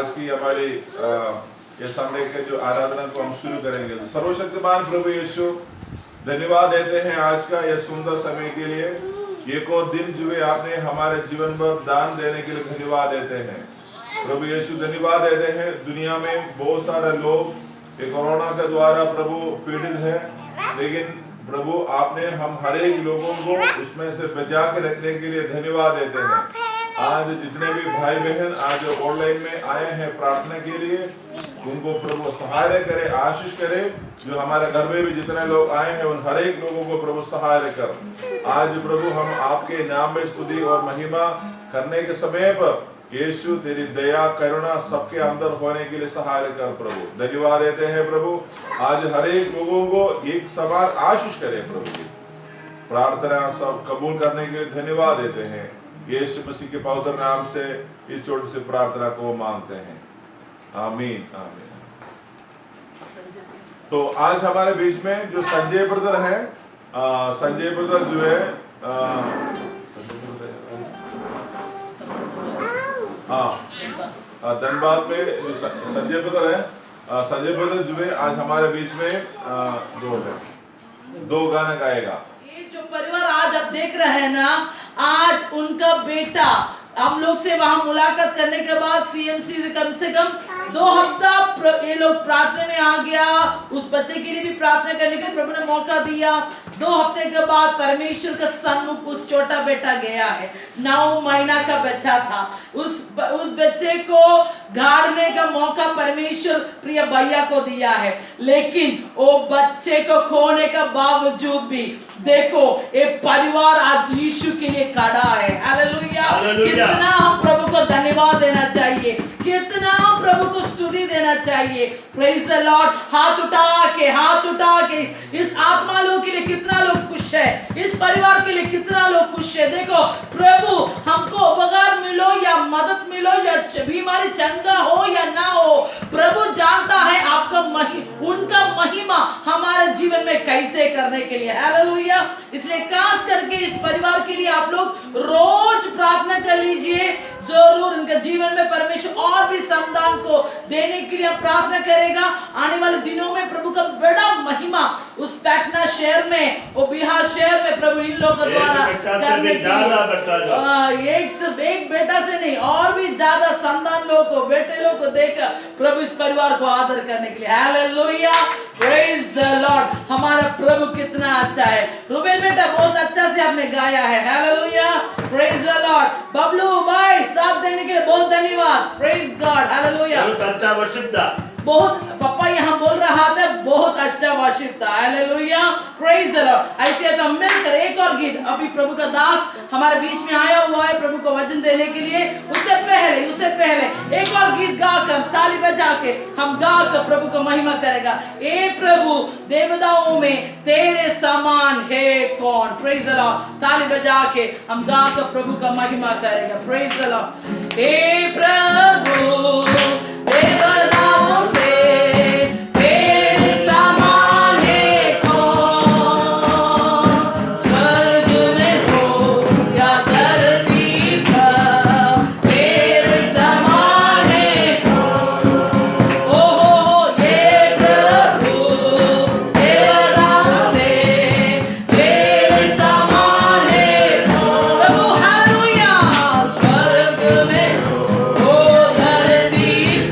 आज की हमारी ये संडे के जो आराधना को हम शुरू करेंगे। सर्वशक्तिमान प्रभु यीशु, धन्यवाद देते हैं आज का यह सुंदर समय के लिए। ये को दिन जो है आपने हमारे जीवन पर दान देने के लिए धन्यवाद देते हैं प्रभु यीशु। धन्यवाद देते हैं, दुनिया में बहुत सारे लोग ये कोरोना के द्वारा प्रभु पीड़ित है, लेकिन प्रभु आपने हम हर एक लोगों को उसमें से बचा के रखने के लिए धन्यवाद देते हैं। आज जितने भी भाई बहन आज ऑनलाइन में आए हैं प्रार्थना के लिए, उनको प्रभु सहाय करे, आशीष करे। जो हमारे घर में भी जितने लोग आए हैं उन हर एक लोगों को प्रभु सहाय कर। आज प्रभु हम आपके नाम में स्तुति और महिमा करने के समय पर यीशु तेरी दया करुणा सबके अंदर होने के लिए सहाय कर प्रभु। धन्यवाद देते हैं प्रभु, आज हर एक लोगों को एक समान आशीष करे प्रभु। प्रार्थना सब कबूल करने के लिए धन्यवाद देते हैं, यीशु मसीह के पवित्र नाम से इस छोटी सी प्रार्थना को मांगते हैं, आमीन आमीन। तो आज हमारे बीच में जो संजय ब्रदर है, संजय ब्रदर जो है धनबाद में जो संजय ब्रदर है, संजय ब्रदर जो है आज हमारे बीच में दो गाना गाएगा। ये जो परिवार आज आप देख रहे हैं ना, आज उनका बेटा हम लोग से वहां मुलाकात करने के बाद सीएमसी से कम 2 हफ्ता ये लोग प्रार्थना में आ गया। उस बच्चे के लिए भी प्रार्थना करने के लिए प्रभु ने मौका दिया। 2 हफ्ते के बाद परमेश्वर का सन्मुख उस छोटा बेटा गया है। 9 महीना का बच्चा था। उस बच्चे को गाड़ने का मौका परमेश्वर प्रिय भैया को दिया है, लेकिन वो बच्चे को खोने का बावजूद भी देखो ये परिवार आज यीशु के लिए खड़ा है। हालेलुया। कितना हम प्रभु को धन्यवाद देना चाहिए, कितना हम प्रभु को स्तुति देना चाहिए। Praise the Lord. हाथ उठा के इस आत्मा लोग के लिए कितना लोग खुश है, इस परिवार के लिए कितना लोग खुश है। देखो प्रभु हमको उपकार मिलो या मदद मिलो या बीमारी चंगा हो या ना हो, प्रभु जानता है आपका उनका महिमा हमारे जीवन में कैसे करने के लिए। हालेलुया। इसलिए खास करके इस परिवार के लिए आप लोग रोज प्रार्थना कर लीजिए, जरूर इनके जीवन में परमेश्वर और भी संतान को देने के लिए प्रार्थना करेगा। आने वाले दिनों में प्रभु का बड़ा महिमा उस पैटना शहर में, वो बिहार शहर में प्रभु इन लोगों द्वारा करने के लिए सिर्फ एक बेटा से नहीं और भी ज्यादा संतान लोग को, बेटे लोग को देकर प्रभु इस परिवार को आदर करने के लिए। हालेलुया। Praise the Lord. हमारा प्रभु कितना अच्छा है। रूबेल बेटा बहुत अच्छा से आपने गाया है। Hallelujah. Praise the Lord. Bablu भाई साथ देने के लिए बहुत धन्यवाद। Praise God. हालेलुया। बहुत अच्छा वर्शिप था। बहुत पापा यहाँ बोल रहा था, बहुत अच्छा वर्शिप था। हालेलुया। Praise the Lord. ऐसे तो मिलकर एक और गीत, अभी प्रभु का दास हमारे बीच में आया हुआ है प्रभु को वचन देने के लिए। उससे पहले एक और गीत गाकर ताली बजा के हम गाकर प्रभु को महिमा करेगा। ए प्रभु देवताओं में तेरे समान है कौन। Praise the Lord. ताली बजा के हम गाकर प्रभु का महिमा करेगा। Praise the Lord. ए प्रभु देवताओं से तेरे समान है कौन, स्वर्ग में हो या धरती पर तेरे समान है कौन। ओ ये प्रभु देवताओं से तेरे समान है कौन। प्रभु हालेलुया। स्वर्ग में हो धरती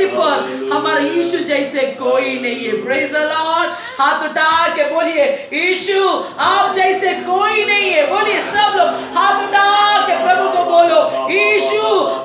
धरती पर हमारा यीशु जैसे कोई नहीं है। Praise the Lord. हाथ उठा के बोलिए यीशु आप जैसे कोई नहीं है। बोलिए सब लोग हाथ उठा के प्रभु को बोलो यीशु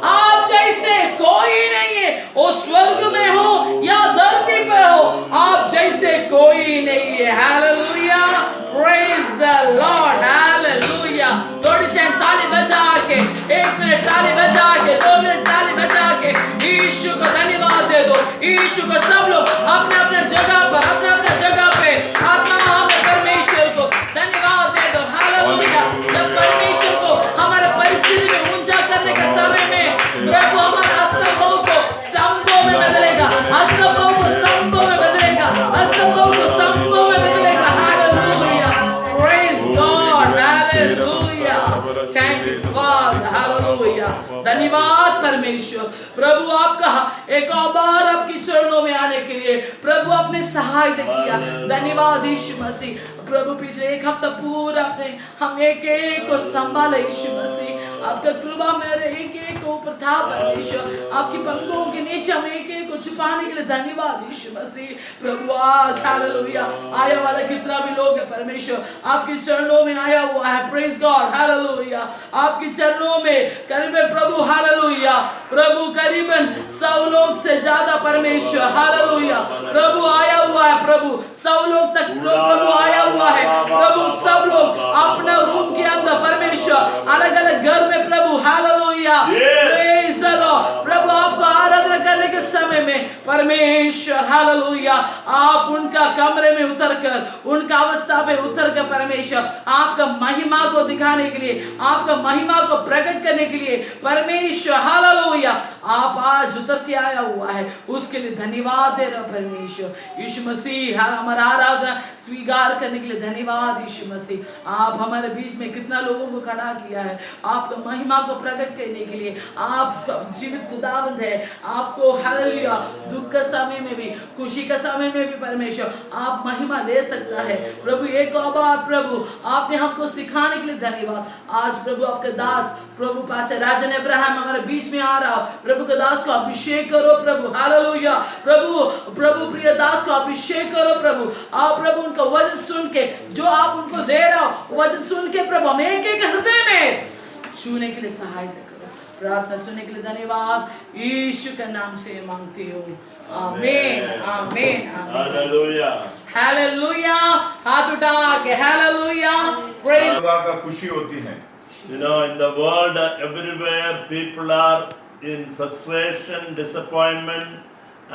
आप जैसे कोई नहीं है। वो स्वर्ग में हो या धरती पर हो आप जैसे कोई नहीं है। Hallelujah. Praise the Lord. Hallelujah. थोड़ी टाइम ताली बजा के, 1 मिनट ताली बजा के, 2 मिनट ताली बजा के यीशु को धन्यवाद दे दो। यीशु को सब लोग अपने अपने जगह पर, अपने अपने जगह पे आत्मा में परमेश्वर को धन्यवाद दे दो। हालेलुया। जब परमेश्वर को हमारे परिस्थिति में ऊंचा करने के समय में प्रभु हमारा असंभव को संभव में बदलेगा, असंभव को संभव में बदलेगा, असंभव को संभव में बदलेगा। Hallelujah. Praise God. Hallelujah. Thank you father. Hallelujah. धन्यवाद परमेश्वर। प्रभु आपका एक और बार आपकी शरणों में आने के लिए प्रभु आपने सहायता किया। धन्यवाद यीशु मसीह। प्रभु पिछले 1 हफ्ता पूरा आपने हम एक एक को संभाला। यीशु मसीह आपका कृपा मेरे एक एक को ऊपर था परमेश्वर। आपकी पंखों के नीचे हम एक एक को छुपाने के लिए धन्यवाद यीशु मसीह। प्रभु आज हालेलुया आया वाला कितना भी लोग है परमेश्वर आपकी चरणों में आया हुआ है। Praise God. हालेलुया। आपकी चरणों में करीबन प्रभु हालेलुया प्रभु करीबन 100 लोग से ज्यादा परमेश्वर हालेलुया प्रभु आया हुआ है। प्रभु 100 लोग तक प्रभु आया हुआ है। प्रभु सब लोग अपना रूम के अंदर परमेश्वर अलग अलग घर में प्रभु हालेलुया प्रेज द लॉर्ड। प्रभु आपको आराधना करने के समय में परमेश्वर हालेलुया आप उनका कमरे में उतरकर उनका अवस्था में उतरकर परमेश्वर आपका महिमा को दिखाने के लिए, आपका महिमा को प्रकट करने के लिए परमेश्वर हालेलुया आप आज उतर के आया हुआ है। उसके लिए धन्यवाद दे रहा परमेश्वर। यीशु मसीह हमारा आराधना स्वीकार करने के लिए धन्यवाद यीशु मसीह। आप हमारे बीच में कितना लोगों को खड़ा किया है आपका महिमा को प्रकट करने के लिए। आप जीवित खुदावंद है। आपको हालेलुया दुख के समय में भी, खुशी के समय में भी परमेश्वर आप महिमा ले सकता है। प्रभु एक और बार प्रभु आपने हमको सिखाने के लिए धन्यवाद। आज प्रभु आपके दास प्रभु पास्टर राजन अब्राहम हमारे बीच में आ रहा हो। प्रभु के दास को अभिषेक करो प्रभु हालेलुया। प्रभु प्रिय दास को अभिषेक करो प्रभु। आप प्रभु उनका वचन सुन के जो आप उनको दे रहा हो वचन सुन के प्रभु हम एक एक हृदय में छूने के लिए सहायता करो। प्रार्थना सुनने के लिए धन्यवाद यीशु के नाम से मांगती हूँ। आमीन आमीन हालेलुया हालेलुया। हाथ उठा के हालेलुया प्रेज का खुशी होती है। You know, in the world, everywhere people are in frustration, disappointment,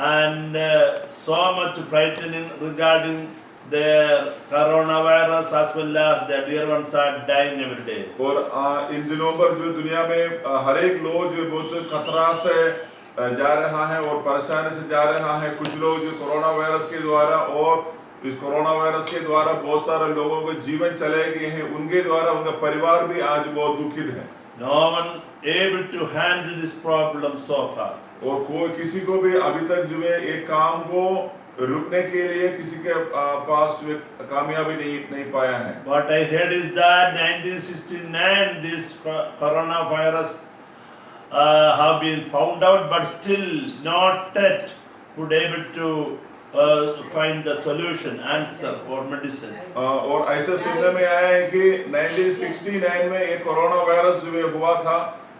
and so much frightening regarding their coronavirus as well as their dear ones are dying every day. और इन दिनों पर जो दुनिया में हर एक लोग जो बहुत खतरा से जा रहा है और परेशानी से जा रहा है। कुछ लोग जो कोरोना वायरस के द्वारा और इस कोरोना वायरस के द्वारा बहुत सारे लोगों को जीवन चले गए हैं। उनके द्वारा उनका परिवार भी आज बहुत दुखित है। No one able to handle this problem so far. और कोई किसी को भी अभी तक जो है एक काम को रुकने के लिए किसी के पास जो कामयाबी नहीं पाया है। What I heard is that 1969 this coronavirus have been found out, but still not yet would able to find the solution, answer or medicine. और ऐसा सुनने में आया है कि 1969 में ये कोरोना वायरस जो है हुआ था,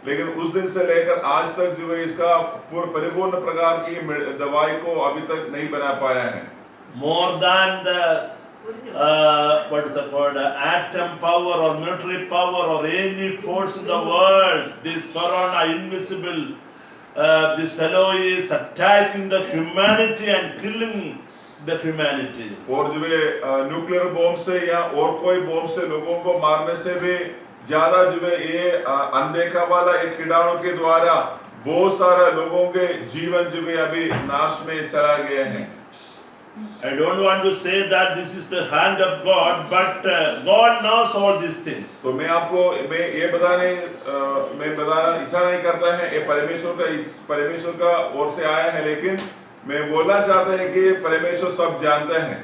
लेकिन उस दिन से लेकर आज तक जो है इसका परिपूर्ण प्रकार की दवाई को अभी तक नहीं बना पाया है। More than the what is the word, atom power or military power or any force in the world, this corona invisible this fellow is attacking the humanity and killing the humanity. और जो है nuclear bomb से या और कोई bomb से लोगों को मारने से भी ज्यादा जो है ये अनदेखा वाला एक कीटाणु के द्वारा बहुत सारे लोगों के जीवन जो है अभी नाश में चला गया है। I don't want to say that this is the hand of God, but God knows all these things. तो मैं ये बताना इच्छा नहीं करता है ये परमेश्वर का ओर से आया है, लेकिन मैं बोलना चाहता है कि परमेश्वर सब जानते हैं।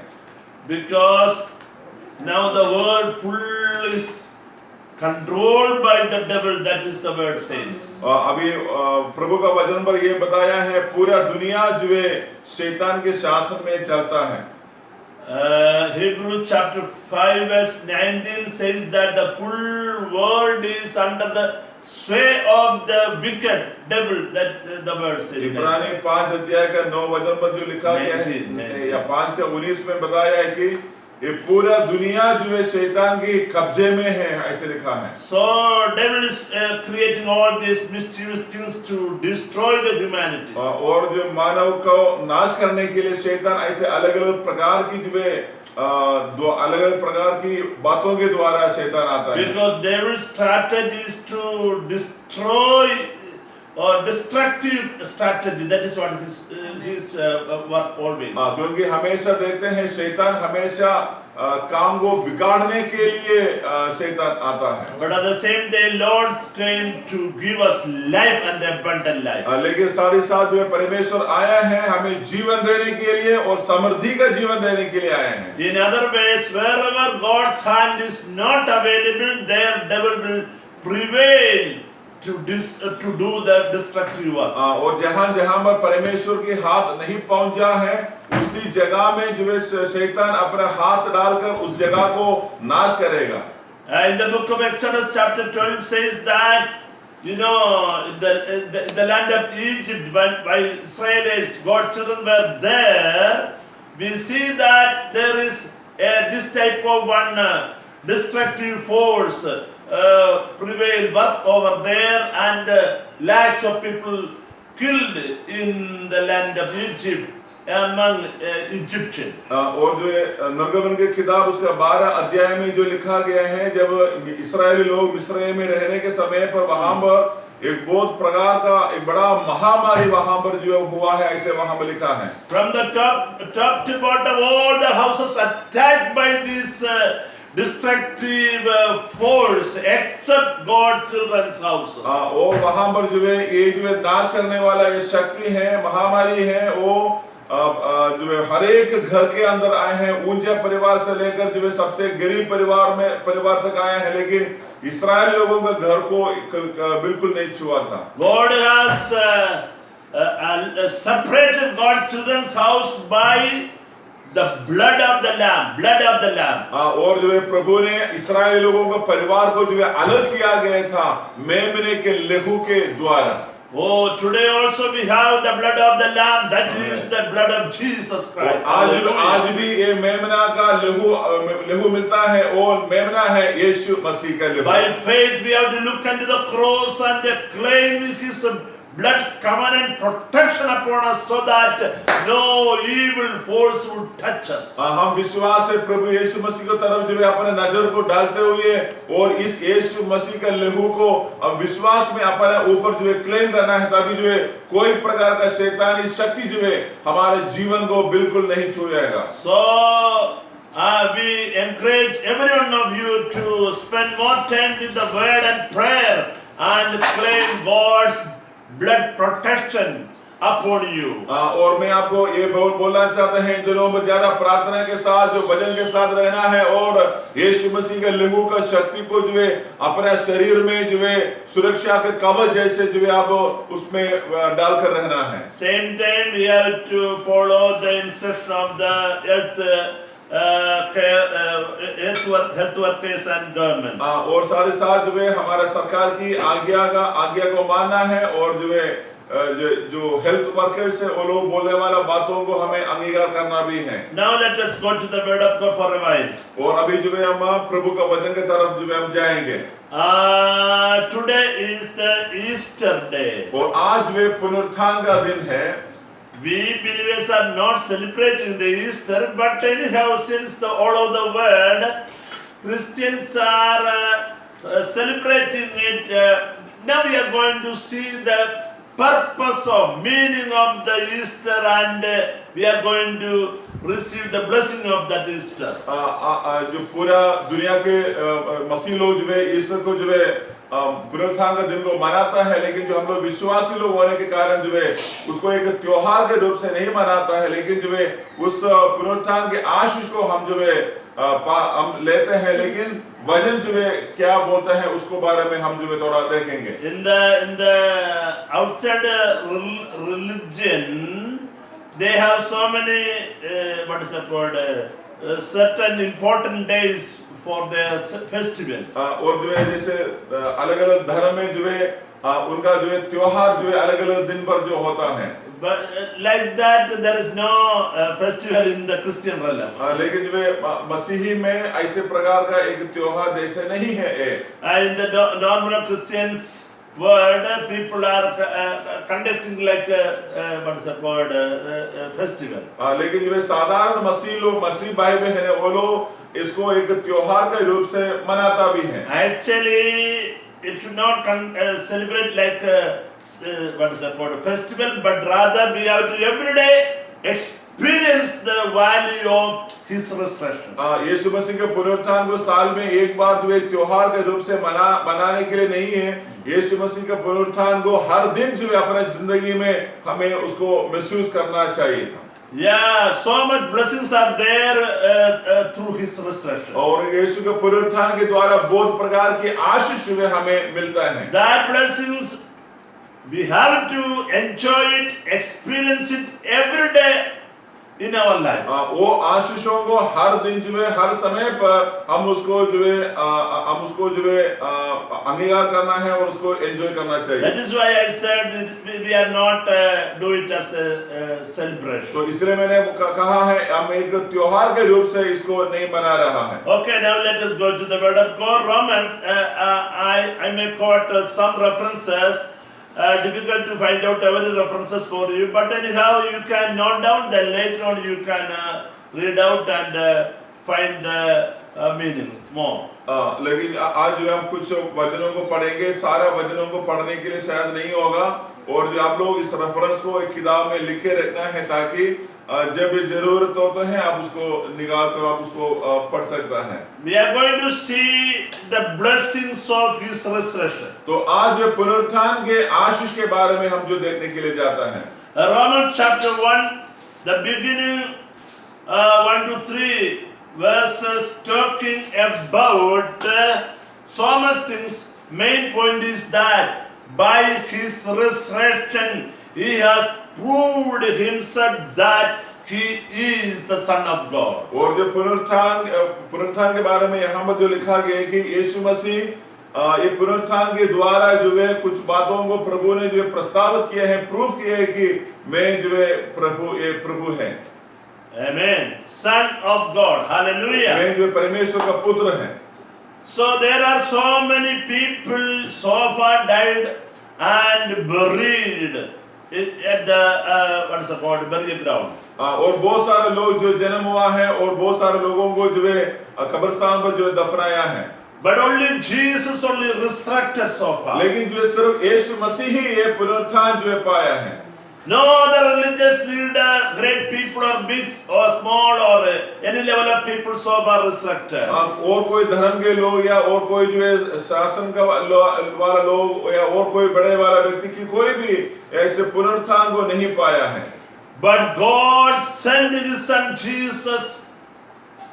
Because now the world full is controlled by the devil, that is the word says. अभी प्रभु का वचन पर ये बताया है पूरा दुनिया जो है शैतान के शासन में चलता है। Hebrews chapter 5 verse 19 says that the full world is under the sway of the wicked devil, that the word says. इब्रानी 5 अध्याय का 9 वचन पर जो लिखा गया है या 5 का 19 में बताया है कि ये पूरा दुनिया जो है शैतान के कब्जे में है, ऐसे लिखा है। So devil is creating all these mischievous things to destroy the humanity. और जो मानव को नाश करने के लिए शैतान ऐसे अलग-अलग प्रकार की जो है दो अलग-अलग प्रकार की बातों के द्वारा शैतान आता है। Because devil's strategy is to destroy or destructive strategy. That is what his work always. क्योंकि हमेशा देखते हैं शैतान हमेशा काम को बिगाड़ने के लिए शैतान आता है। But at the same day, Lord came to give us life and abundant life. लेकिन साथ ही साथ जो परमेश्वर आया है हमें जीवन देने के लिए और समृद्धि का जीवन देने के लिए आया है। In other ways, wherever God's hand is not available, there devil will prevail to do the destructive work. और जहां पर परमेश्वर के हाथ नहीं पहुंचा है उसी जगह में जो है शैतान अपना हाथ डालकर उस जगह को नाश करेगा। In the book of Exodus chapter 12 says that the land of Egypt, while Israelites, God's children were there, we see that there is this type of one destructive force prevail work over there, and lakhs of people killed in the land of Egypt among Egyptians. और जो निर्गमन के किताब उसका 12 अध्याय में जो लिखा गया है जब इस्राएली लोग मिस्र में रहने के समय पर वहां पर एक बहुत प्रकार का एक बड़ा महामारी वहां पर जो हुआ है ऐसे वहां पर लिखा है। From the top to bottom, all the houses attacked by this destructive force except God's children's houses. और वहां पर जो है ये जो है नाश करने वाला ये शक्ति है महामारी है वो जो है हर एक घर के अंदर आए हैं, ऊंचे परिवार से लेकर जो है सबसे गरीब परिवार तक आए हैं, लेकिन इस्राएल लोगों के घर को बिल्कुल नहीं छुआ था। God has separated God's children's house by the blood of the lamb. और जो है प्रभु ने इस्राएली लोगों के परिवार को जो है अलग किया गया था मेमने के लहू के द्वारा। Oh, today also we have the blood of the lamb, that is the blood of Jesus Christ. आज भी ये मेमना का लहू मिलता है और मेमना है यीशु मसीह का लहू। By faith we have to look into the cross and claim his blood covenant protection upon us so that no evil force would touch us. हम विश्वास से प्रभु यीशु मसीह की तरफ जो है अपने नजर को डालते हुए और इस यीशु मसीह का लहू को विश्वास में अपने ऊपर जो है क्लेम करना है ताकि जो है कोई प्रकार का शैतानी शक्ति जो है हमारे जीवन को बिल्कुल नहीं छुएगा। So we encourage every one of you to spend more time with the word and prayer and claim God's blood protection upon you. और मैं आपको ये बोलना चाहता हूं इन दिनों में ज्यादा प्रार्थना के साथ जो वचन के साथ रहना है और यीशु मसीह के लहू का शक्ति को जो है अपने शरीर में जो है सुरक्षा के कवच जैसे जो है आप उसमें डालकर रहना है। Same time we have to follow the instruction of the health workers and government. और साथ ही साथ जो है हमारा सरकार की आज्ञा को मानना है और जो है जो हेल्थ वर्कर्स है वो लोग बोलने वाला बातों को हमें अंगीकार करना भी है। Now let us go to the word of God for a while. और अभी जो है हम प्रभु का वचन की तरफ जो है हम जाएंगे। Today is the Easter day. और आज वे पुनरुत्थान का दिन है। We believers are not celebrating the Easter, but anyhow, since all over the world, Christians are celebrating it. Now we are going to see the purpose of meaning of the Easter, and we are going to receive the blessing of that Easter. जो पूरा दुनिया के मसीह लोग जो है Easter को जो है पुनरुत्थान का दिन को मनाता है, लेकिन जो हम लोग विश्वासी लोग होने के कारण जो है उसको एक त्योहार के रूप से नहीं मनाता है, लेकिन जो है उस पुनरुत्थान के आशीष को हम जो है हम लेते हैं, लेकिन वचन जो है क्या बोलता है उसको बारे में हम जो है थोड़ा देखेंगे। In the outside religion, they have so many what is that word? Certain important days for their festivals. और जो है जैसे अलग अलग धर्म में जो है उनका जो है त्योहार जो है अलग अलग दिन पर जो होता है। But like that, there is no festival in the Christian realm. लेकिन जो है मसीही में ऐसे प्रकार का एक त्योहार जैसे नहीं है। In the normal Christians world, people are conducting like what is that word? Festival. लेकिन जो है साधारण मसीह लोग, मसीह भाई बहन है, वो लोग इसको एक त्योहार के रूप से मनाता भी हैं। Actually, it should not celebrate like what is that word? Festival, but rather we have to every day experience the value of His resurrection. यीशु मसीह के पुनरुत्थान को साल में एक बार जो है त्योहार के रूप से मनाने के लिए नहीं है। यीशु मसीह के पुनरुत्थान को हर दिन जो है अपने जिंदगी में हमें उसको महसूस करना चाहिए था। Yeah, so much blessings are there through His resurrection. और यीशु के पुनरुत्थान के द्वारा बहुत प्रकार की आशीष जो है हमें मिलता है। That blessings we have to enjoy it, experience it every day in our life. वो आशीषों को हर दिन जो है हर समय पर हम उसको जो है अंगीकार करना है और उसको एंजॉय करना चाहिए। That is why I said we are not do it as a celebration. तो इसलिए मैंने कहा है हम एक त्योहार के रूप से इसको नहीं मना रहा है। Okay, now let us go to the word of God. Romans, I may quote some references. Difficult to find out every references for you, but anyhow you can note down, then later on you can read out and find the meaning more. लेकिन आज जो हम कुछ वचनों को पढ़ेंगे, सारा वचनों को पढ़ने के लिए शायद नहीं होगा, और जो आप लोग इस रेफरेंस को एक किताब में लिखे रखना है ताकि जब भी जरूरत हो तो है आप उसको निकाल कर आप उसको पढ़ सकता है। We are going to see the blessings of His resurrection. तो आज पुनरुत्थान के आशीष के बारे में हम जो देखने के लिए जाता है। Romans chapter 1, the beginning 1 to 3 verses talking about so much things. Main point is that by His resurrection He has proved Himself that He is the Son of God. और जो पुनरुत्थान के बारे में यहाँ पर जो लिखा गया है कि यीशु मसीह ये पुनरुत्थान के द्वारा जो है कुछ बातों को प्रभु ने जो प्रस्तावित किया है, प्रूफ किया है कि मैं जो है प्रभु है। Amen. Son of God. Hallelujah. मैं जो परमेश्वर का पुत्र है। So there are so many people so far died and buried at the what is it called, burial ground. और बहुत सारे लोग जो जन्म हुआ है और बहुत सारे लोगों को जो है कब्रिस्तान पर जो है दफनाया है। But only Jesus only resurrected so far. लेकिन जो है सिर्फ यीशु मसीह ही ये पुनरुत्थान जो है पाया है। No other religious leader, great people or big or small or any level of people so far resurrected. और कोई धर्म के लोग या और कोई जो है शासन का वाला लोग या और कोई बड़े वाला व्यक्ति की कोई भी ऐसे पुनरुत्थान को नहीं पाया है। But God sent His Son Jesus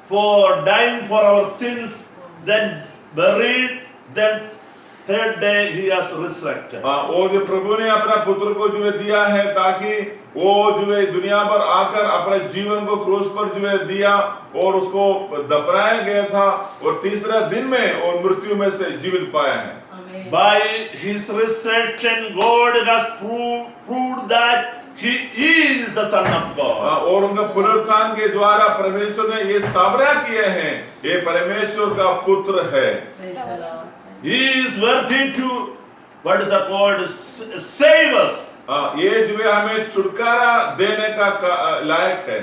for dying for our sins, then buried, then third day He has resurrected. और जो प्रभु ने अपना पुत्र को जो है दिया है ताकि वो जो है दुनिया पर आकर अपने जीवन को क्रूस पर जो है दिया और उसको दफनाया गया था और तीसरा दिन में और मृत्यु में से जीवित पाया है। By His resurrection, God has proved that He is the Son of God. और उनका पुनरुत्थान के द्वारा परमेश्वर ने ये स्थापना किया है ये परमेश्वर का पुत्र है। He is worthy to what is called save us. ये जो है हमें छुटकारा देने का लायक है।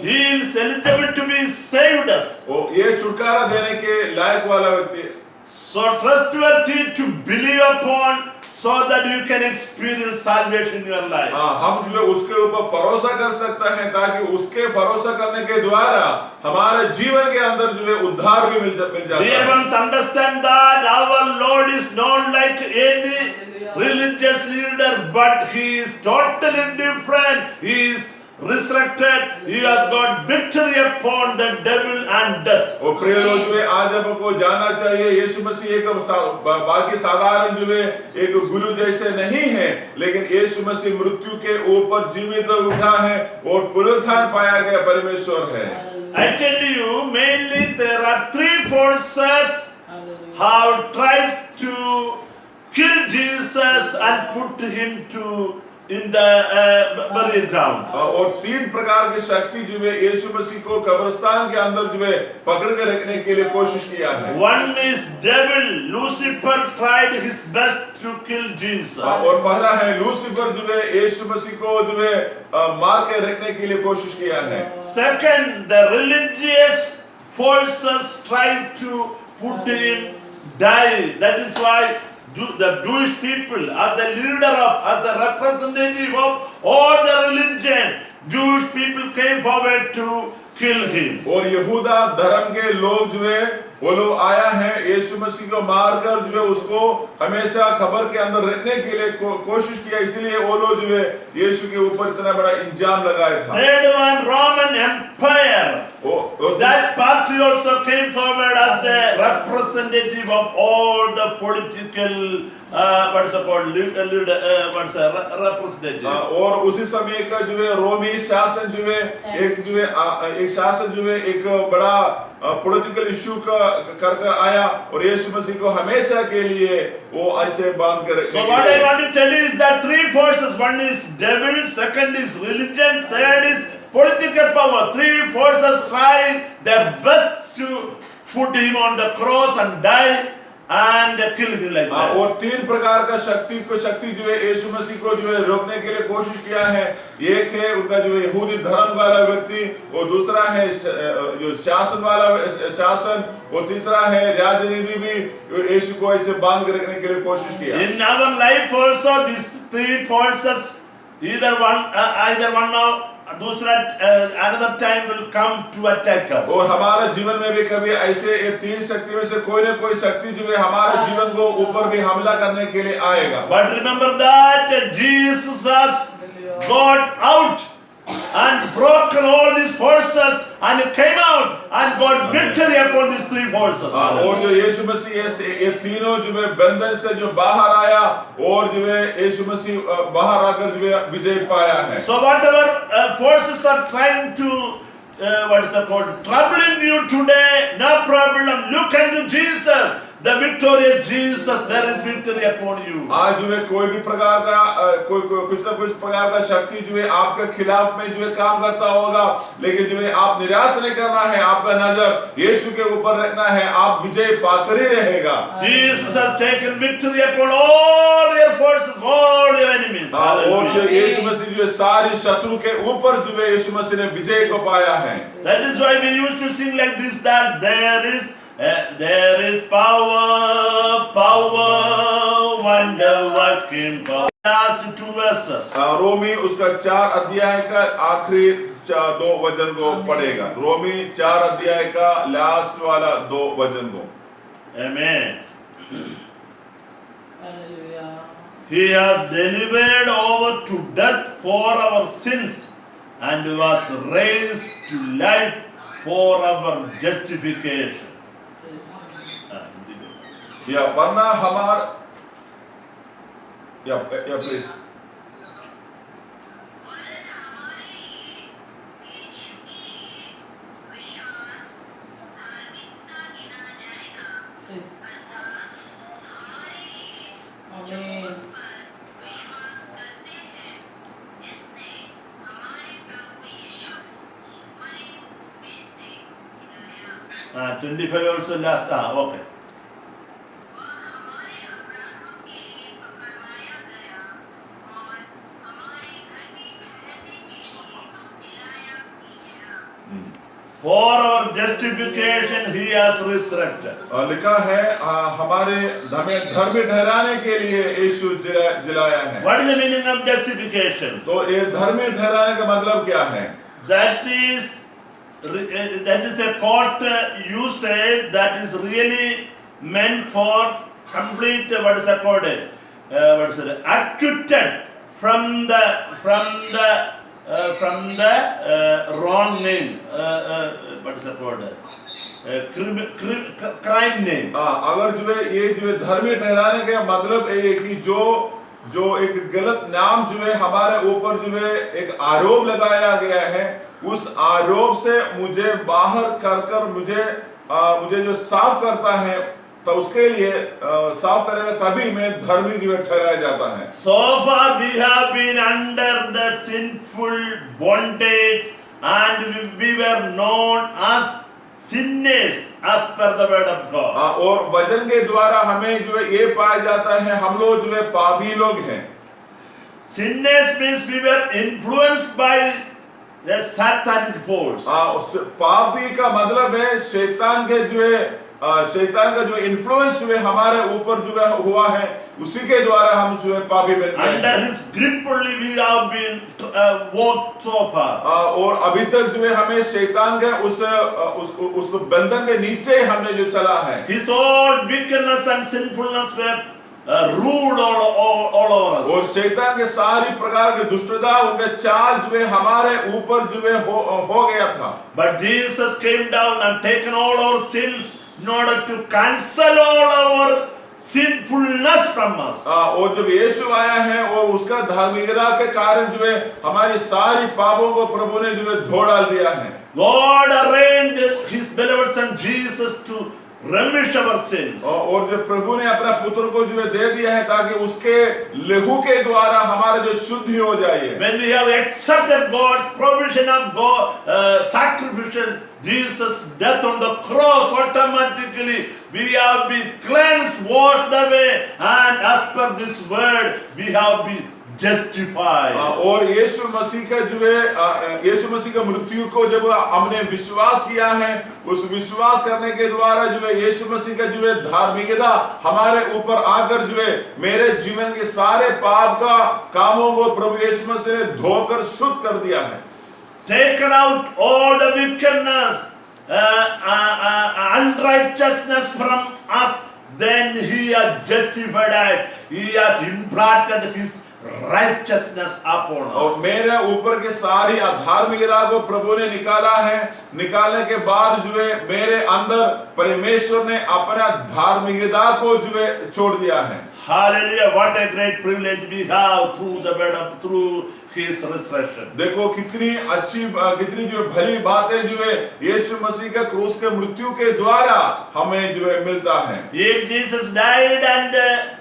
He is eligible to be saved us. ये छुटकारा देने के लायक वाला व्यक्ति है। So trustworthy to believe upon so that you can experience salvation in your life. हम जो है उसके ऊपर भरोसा कर सकते हैं ताकि उसके भरोसा करने के द्वारा हमारे जीवन के अंदर जो है उद्धार भी मिल जाता है। Dear ones, understand that our Lord is not like any religious leader, but He is totally different. He is resurrected, he has got victory upon the devil and death. और प्रिय लोग जो है आज हमको जानना चाहिए यीशु मसीह एक बाकी साधारण जो है एक गुरु जैसे नहीं है, लेकिन यीशु मसीह मृत्यु के ऊपर जीवित उठा है और पुनरुत्थान पाया गया परमेश्वर है। I tell you, mainly there are three forces have tried to kill Jesus and put him in the burial ground. और तीन प्रकार की शक्ति जो है यीशु मसीह को कब्रिस्तान के अंदर जो है पकड़ के रखने के लिए कोशिश किया है। One is devil. Lucifer tried his best to kill Jesus. और पहला है लूसीफर जो है यीशु मसीह को जो है मार के रखने के लिए कोशिश किया है। Second, the religious forces tried to put him die. That is why the Jewish people, as the leader of, as the representative of all the religion, Jewish people came forward to kill him. और यहूदा धर्म के लोग जो है वो लोग आया है यीशु मसीह को मारकर जो है उसको हमेशा खबर के अंदर रखने के लिए कोशिश किया, इसलिए वो लोग जो है यीशु के ऊपर इतना बड़ा इल्जाम लगाया था। Third one, Roman Empire. That party also came forward as the representative of all the political representative. और उसी समय का जो है रोमी शासन जो है एक शासन जो है एक बड़ा पॉलिटिकल इशू का कर आया और यीशु मसीह को हमेशा के लिए वो ऐसे बांध कर रखने। So what I want to tell you is that three forces. One is devil, second is religion, third is political power. Three forces tried their best to put him on the cross and die and kill him like that. और तीन प्रकार का शक्ति जो है यीशु मसीह को जो है रोकने के लिए कोशिश किया है। एक है उनका जो यहूदी धर्म वाला व्यक्ति, और दूसरा है जो शासन वाला शासन, और तीसरा है राजनीति भी यीशु को ऐसे बांध के रखने के लिए कोशिश किया। In our life also these three forces, either one now, another time will come to attack us. और हमारे जीवन में भी कभी ऐसे ये तीन शक्ति में से कोई न कोई शक्ति जो है हमारे जीवन को ऊपर भी हमला करने के लिए आएगा। But remember that Jesus has got out and broken all these forces and he came out and got victory upon these three forces. और जो यीशु मसीह ये तीनों जो है बंधन से जो बाहर आया और जो है यीशु मसीह बाहर आकर जो है विजय पाया है। So whatever forces are trying to troubling you today, no problem. Look unto Jesus, the victorious Jesus. There is victory upon you. आज जो है कोई भी प्रकार का कुछ ना कुछ प्रकार का शक्ति जो है आपके खिलाफ में जो है काम करता होगा, लेकिन जो है आप निराश नहीं करना है, आपका नजर यीशु के ऊपर रखना है, आप विजय पाकर ही रहेगा। Jesus has taken victory upon all your forces, all your enemies. और जो यीशु मसीह जो है सारी शत्रु के ऊपर जो है यीशु मसीह ने विजय को पाया है। That is why we used to sing like this, that there is power, wonder working power. Last two verses. रोमी उसका 4 अध्याय का आखिरी 2 वचन को पढ़ेगा। रोमी 4 अध्याय का लास्ट वाला 2 वचन को। Amen. Hallelujah. He has delivered over to death for our sins and was raised to life for our justification. या वरना हमार या please Amen. 25 also last. Okay. For our justification he has resurrected. लिखा है हमारे धर्मी ठहराने के लिए यीशु जिलाया है। What is the meaning of justification? तो ये धर्मी ठहराने का मतलब क्या है? That is a court usage that is really meant for complete acquitted from the from the wrong name. What is the word? Crime name. अगर जो है ये जो है धर्मी ठहराने का मतलब ये है कि जो एक गलत नाम जो है हमारे ऊपर जो है एक आरोप लगाया गया है, उस आरोप से मुझे बाहर कर मुझे जो साफ करता है, तो उसके लिए साफ करेगा, तभी मैं धर्मी जो है ठहराया जाता है। So far we have been under the sinful bondage and we were known as sinners as per the word of God. और वचन के द्वारा हमें जो है ये पाया जाता है, हम लोग जो है पापी लोग हैं। Sinners means we were influenced by the satanic force. पापी का मतलब है शैतान का जो इन्फ्लुएंस जो है हमारे ऊपर जो है हुआ है, उसी के द्वारा हम जो है पापी बन गए। Under his grip only we have been walked so far. और अभी तक जो है हमें शैतान के उस बंधन के नीचे हमने जो चला है। His all wickedness and sinfulness were ruled all over us. और शैतान के सारी प्रकार की दुष्टता, उनके चाल जो है हमारे ऊपर जो है हो गया था। But Jesus came down and taken all our sins in order to cancel all our sinfulness from us. और जब यीशु आया है और उसका धार्मिकता के कारण जो है हमारी सारी पापों को प्रभु ने जो है धो डाल दिया है। God arranged his beloved son Jesus to remish our sins. और जो प्रभु ने अपना पुत्र को जो है दे दिया है ताकि उसके लहू के द्वारा हमारे जो शुद्धि हो जाए। When we have accepted God's provision of God, sacrificial Jesus' death on the cross, automatically we have been cleansed, washed away, and as per this word we have been justified. और यीशु मसीह का जो है यीशु मसीह का मृत्यु को जब हमने विश्वास किया है, उस विश्वास करने के द्वारा जो है यीशु मसीह का जो है धार्मिकता हमारे ऊपर आकर जो है मेरे जीवन के सारे पाप का कामों को प्रभु यीशु मसीह ने धोकर शुद्ध कर दिया है। Taken out all the wickedness, unrighteousness from us, then he has justified us. He has implanted his righteousness upon us. और मेरे ऊपर के सारी अधार्मिकता को प्रभु ने निकाला है। निकालने के बाद जो है मेरे अंदर परमेश्वर ने अपना धार्मिकता को जो है छोड़ दिया है। Hallelujah! What a great privilege we have through his resurrection. देखो कितनी जो भली बातें जो है यीशु मसीह का क्रूस के मृत्यु के द्वारा हमें जो है मिलता है। If Jesus died and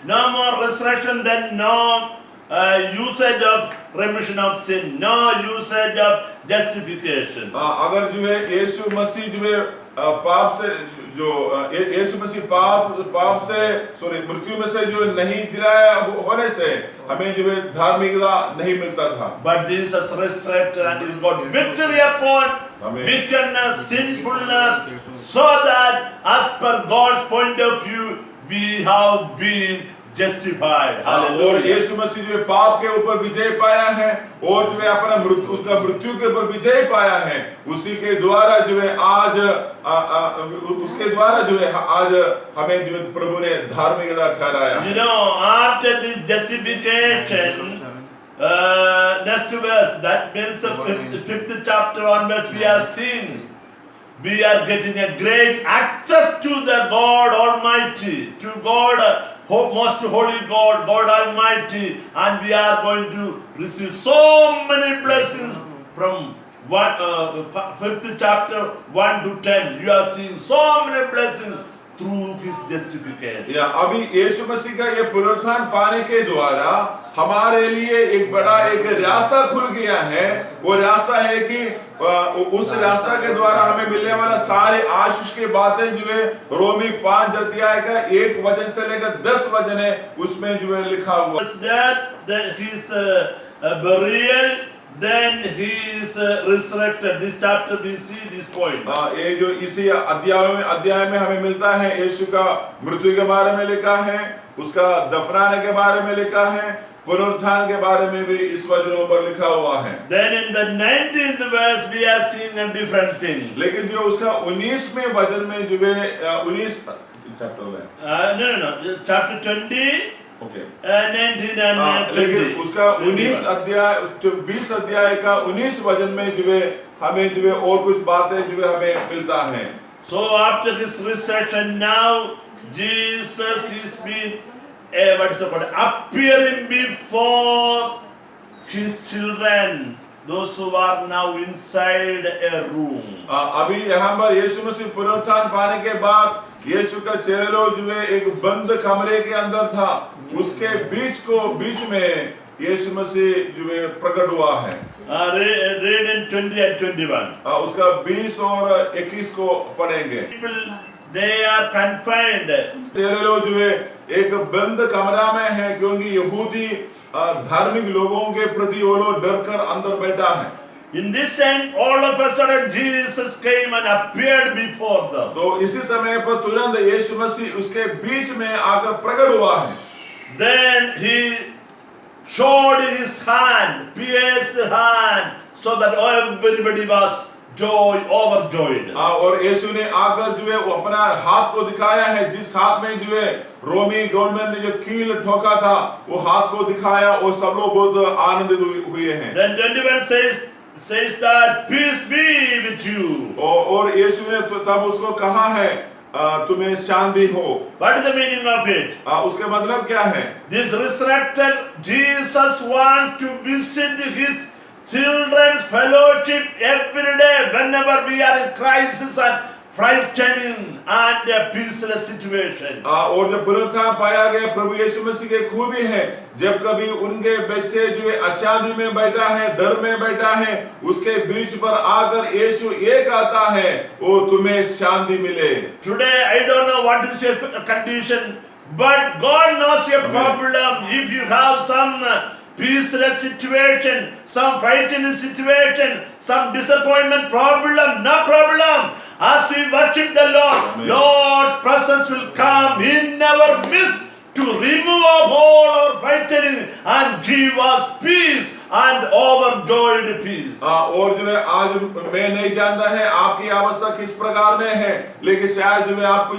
no more resurrection, then no usage of remission of sin, no usage of justification. अगर जो है यीशु मसीह जो है पाप से जो यीशु मसीह पाप से मृत्यु में से जो नहीं जिलाया होने से हमें जो है धार्मिकता नहीं मिलता था। But Jesus resurrected and he got victory upon wickedness, sinfulness, so that as per God's point of view we have been justified. Hallelujah. और यीशु मसीह जो है पाप के ऊपर विजय पाया है और जो है अपना उसका मृत्यु के ऊपर विजय पाया है, उसी के द्वारा जो है आज उसके द्वारा जो है आज हमें जो है प्रभु ने धार्मिकता ठहराया। You know, after this justification, next verse, that means the fifth chapter onwards, we are seeing we are getting a great access to the God Almighty, to God, most holy God, God Almighty, and we are going to receive so many blessings from 5th chapter 1 to 10. You are seeing so many blessings through his justification. अभी यीशु मसीह का ये पुनरुत्थान पाने के द्वारा हमारे लिए एक बड़ा एक रास्ता खुल गया है। वो रास्ता है कि उस रास्ता के द्वारा हमें मिलने वाला सारे आशीष की बातें जो है रोमी 5 अध्याय का 1 वचन से लेकर 10 वचन है, उसमें जो है लिखा हुआ That his burial, then he is resurrected. This chapter we see this point. ये जो इसी अध्याय में हमें मिलता है, यीशु का मृत्यु के बारे में लिखा है, उसका दफनाने के बारे में लिखा है, पुनरुत्थान के बारे में भी इस वचनों पर लिखा हुआ है। Then in the 19th verse we are seeing different things. लेकिन जो उसका 19वें वचन में जो है 19 चैप्टर में no chapter 20 ओके 19 and 20. लेकिन उसका 19 अध्याय 20 अध्याय का 19 वचन में जो है हमें जो है और कुछ बातें जो है हमें मिलता है। So after this research, and now Jesus is been what is the word, appearing before his children, those who are now inside a room. अभी यहाँ पर यीशु मसीह पुनरुत्थान पाने के बाद यीशु का चेहरा जो है एक बंद कमरे के अंदर था, उसके बीच में यीशु मसीह जो है प्रकट हुआ है। Read in 20 and 21. उसका 20 और 21 को पढ़ेंगे। People, they are confined. चेहरा जो है एक बंद कमरा में है, क्योंकि यहूदी धार्मिक लोगों के प्रति वो लोग डर कर अंदर बैठा है। In this time, all of a sudden, Jesus came and appeared before them. तो इसी समय पर तुरंत यीशु मसीह उसके बीच में आकर प्रकट हुआ है। Then he showed his hand, pierced the hand, so that everybody was overjoyed. और यीशु ने आकर जो है वो अपना हाथ को दिखाया है, जिस हाथ में जो है रोमी गवर्नमेंट ने जो कील ठोका था वो हाथ को दिखाया और सब लोग बहुत आनंदित हुए हैं। Then 21 says that peace be with you. और यीशु ने तब उसको कहा है तुम्हें शांति हो। What is the meaning of it? उसका मतलब क्या है? This resurrected Jesus wants to visit his children's fellowship every day whenever we are in crisis and frightening and a peaceless situation. और जब पुनरुत्थान पाया गया प्रभु यीशु मसीह की खूबी है, जब कभी उनके बच्चे जो है अशांति में बैठा है, डर में बैठा है, उसके बीच पर आकर यीशु एक आता है, वो तुम्हें शांति मिले। Today I don't know what is your condition, but God knows your problem. If you have some peaceless situation, some frightening situation, some disappointment problem, no problem. As we worship the Lord, Lord's presence will come in our midst to remove all our frightening and give us peace and overjoyed peace. और जो है आज मैं नहीं जानता है आपकी अवस्था किस प्रकार में है, लेकिन शायद जो है आप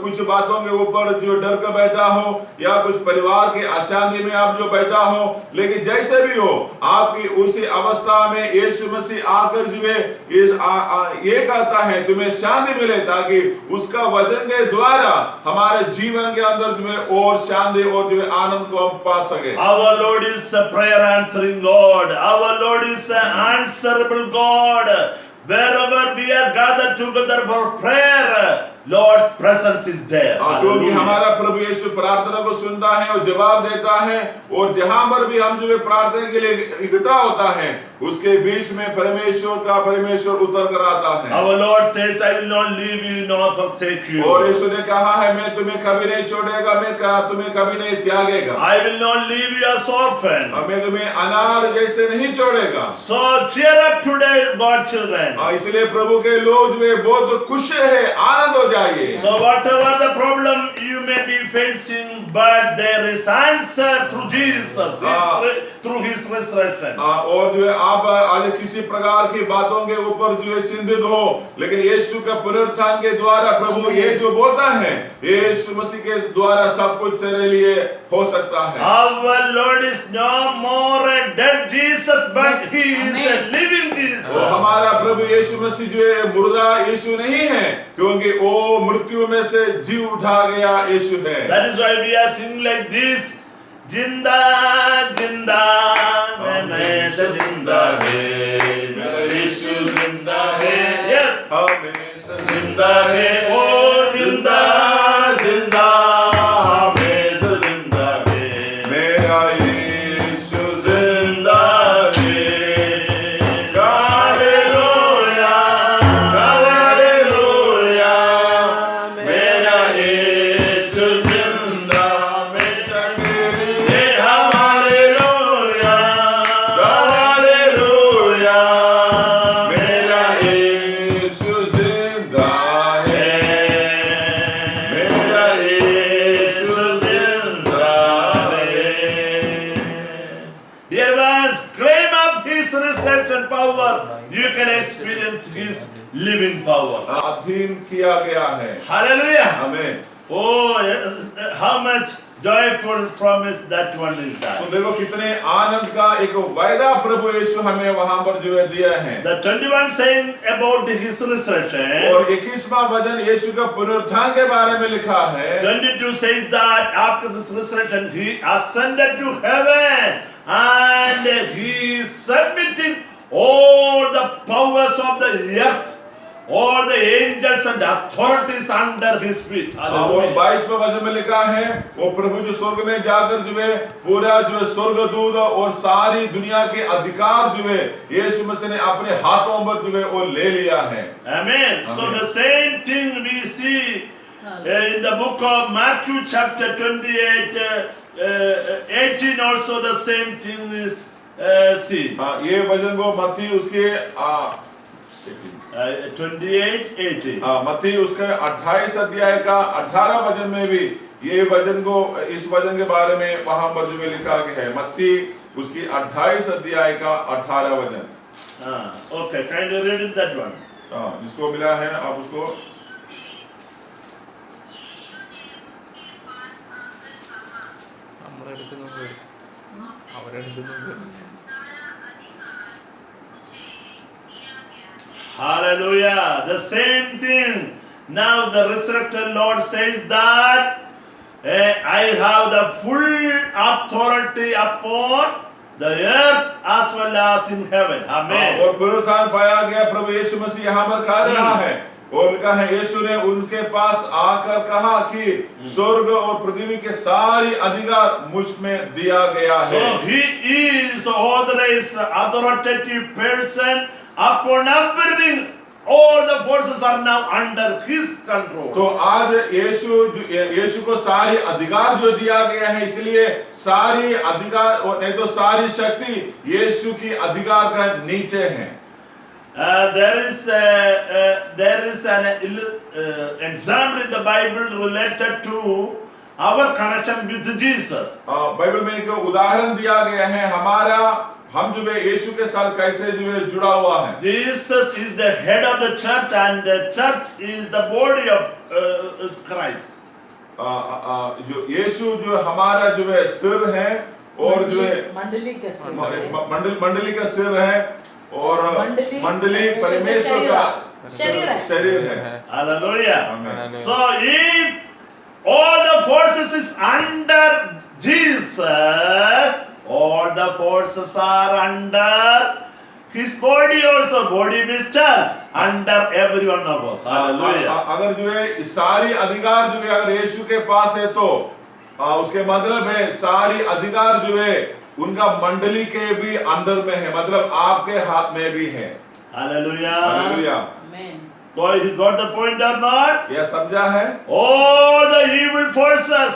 कुछ बातों के ऊपर जो डर कर बैठा हो या कुछ परिवार के अशांति में आप जो बैठा हो, लेकिन जैसे भी हो आपकी उसी अवस्था में यीशु मसीह आकर जो है ये कहता है तुम्हें शांति मिले, ताकि उसका वचन के द्वारा हमारे जीवन के अंदर जो है और शांति और जो है आनंद को हम पा सके। Our Lord is a prayer answering God. Our Lord is an answerable God. Wherever we are gathered together for prayer, Lord's presence is there. क्योंकि हमारा प्रभु यीशु प्रार्थना को सुनता है और जवाब देता है, और जहां पर भी हम जो है प्रार्थना के लिए इकट्ठा होता है उसके बीच में परमेश्वर उतर कर आता है। Our Lord says, I will not leave you nor forsake you. और यीशु ने कहा है मैं तुम्हें कभी नहीं छोड़ेगा, मैं तुम्हें कभी नहीं त्यागेगा। I will not leave you as orphan. मैं तुम्हें अनाथ जैसे नहीं छोड़ेगा। So cheer up today, God's children. इसलिए प्रभु के लोग जो है बहुत खुश है, आनंद हो जाइए। So whatever the problem you may be facing, but there is answer through Jesus, through his resurrection. और जो है आप आज किसी प्रकार की बातों के ऊपर जो है चिंतित हो, लेकिन यीशु का पुनरुत्थान के द्वारा प्रभु ये जो बोलता है यीशु मसीह के द्वारा सब कुछ तेरे लिए हो सकता है। Our Lord is no more a dead Jesus, but he is a living Jesus. हमारा प्रभु यीशु मसीह जो है मुर्दा यीशु नहीं है, क्योंकि वो मृत्यु में से जी उठा गया यीशु है। That is why we are singing like this. जिंदा जिंदा हमेशा जिंदा है, मेरा यीशु जिंदा है। Yes, हमेशा जिंदा है। ओ जिंदा जिंदा हमेशा जिंदा है, मेरा यीशु जिंदा है। हालेलुया हालेलुया, मेरा यीशु जिंदा हमेशा के। हालेलुया हालेलुया, मेरा यीशु जिंदा है, मेरा यीशु जिंदा है। Dear ones, claim up his resurrection power. You can experience his living power. अधीन किया गया है। Hallelujah. आमीन। Oh, how much joyful promise, that one is तो that. देखो कितने आनंद का एक वायदा प्रभु यीशु हमें वहां पर जो है दिया है। The 21 saying about his resurrection. और 21वां वचन यीशु का पुनरुत्थान के बारे में लिखा है। 22 says that after this resurrection he ascended to heaven and he is submitting all the powers of the earth, all the angels and authorities under his feet. और Hallelujah. 22वां वचन में लिखा है वो प्रभु जो स्वर्ग में जाकर जो है पूरा जो है स्वर्गदूत और सारी दुनिया के अधिकार जो है यीशु मसीह ने अपने हाथों पर जो है वो ले लिया है। Amen. So the same thing we see in the book of Matthew chapter 28, 18 also the same thing is seen. ये वचन को मत्ती उसके 28, 18. मत्ती उसके 28 अध्याय का 18 वचन में भी ये वचन को इस वचन के बारे में वहां पर जो है लिखा गया है। मत्ती उसकी 28 अध्याय का 18 वचन। Okay, can you read it, that one? जिसको मिला है आप उसको Hallelujah. The same thing. Now the resurrected Lord says that I have the full authority upon the earth as well as in heaven. Amen. और पुनरुत्थान पाया गया प्रभु यीशु मसीह यहाँ पर कह रहा है और लिखा है यीशु ने उनके पास आकर कहा कि स्वर्ग और पृथ्वी के सारी अधिकार मुझ में दिया गया है। So he is authorized, authoritative person upon everything. All the forces are now under his control. तो आज यीशु को सारी अधिकार जो दिया गया है इसलिए सारी अधिकार और नहीं तो सारी शक्ति यीशु की अधिकार का नीचे है। There is an example in the Bible related to our connection with Jesus. Bible में एक उदाहरण दिया गया है हमारा हम जो है यीशु के साथ कैसे जो है जुड़ा हुआ है। Jesus is the head of the church and the church is the body of Christ. जो यीशु जो हमारा जो है सिर है और जो है मंडली का सिर मंडली का सिर है और मंडली परमेश्वर का शरीर है। Hallelujah. Amen. So if all the forces is under Jesus, all the forces are under his body also, body means church, under every one of us. Hallelujah. अगर जो है सारी अधिकार जो है अगर यीशु के पास है तो उसके मतलब है सारी अधिकार जो है उनका मंडली के भी अंदर में है, मतलब आपके हाथ में भी है। Hallelujah. Hallelujah. Boy, you got the point or not? यह समझा है? All the evil forces